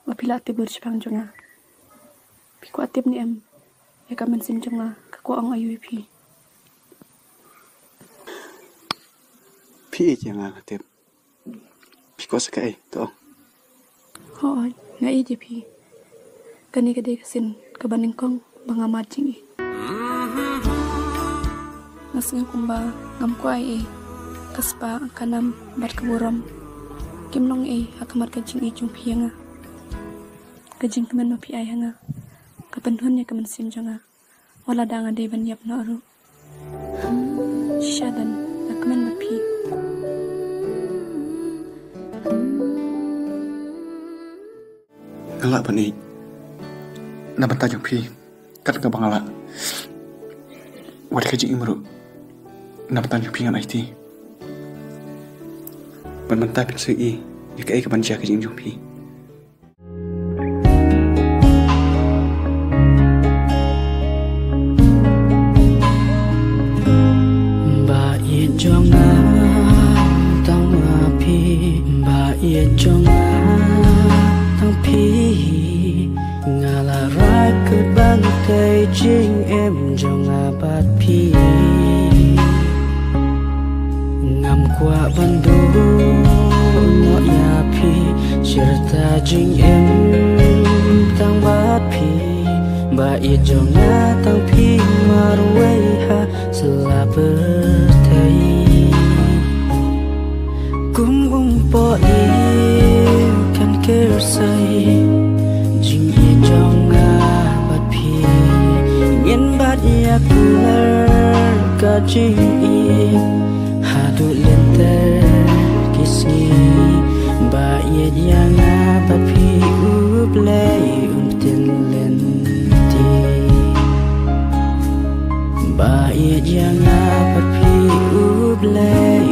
Wapila ati berjepang jonga. Piku atip ni em. Ya kamen sim jonga. Kaku ang ayu pi. Pi jangan atip. Piku sakai to. Hoi, ngai je pi. Kani kade kasin kabaning kong bangamat jingi. Nasnga kumba ngam kuai kaspa kanam bat kaburam. Kimnong akamat kajing jung pianga. Kajing kemen no pi hanga. Kapenhun ya kemen sim jonga. Wala danga de ban yap no aru. Shadan na kemen no pi. Ngalak bani. Na banta jung pi. Kat ka bangala. Wad kajing imru. Na banta jung pi ngan IT. Ban banta pin sui. Ya kai ka banja kajing jung pi. Jonga tang api ba ye jonga tang pi ngala ra ku ban tay jing em jonga bat pi ngam kwa bandu no ya pi cerita jing em tang bat pi ba ye jonga tang pi marwai ha selaber kum po kan kersai jing ye jonga bat pi ngin bat ya kular ka jing hadu lenter kisni ba ye janga bat pi ublay untin lenti ba ye janga bat pi ublay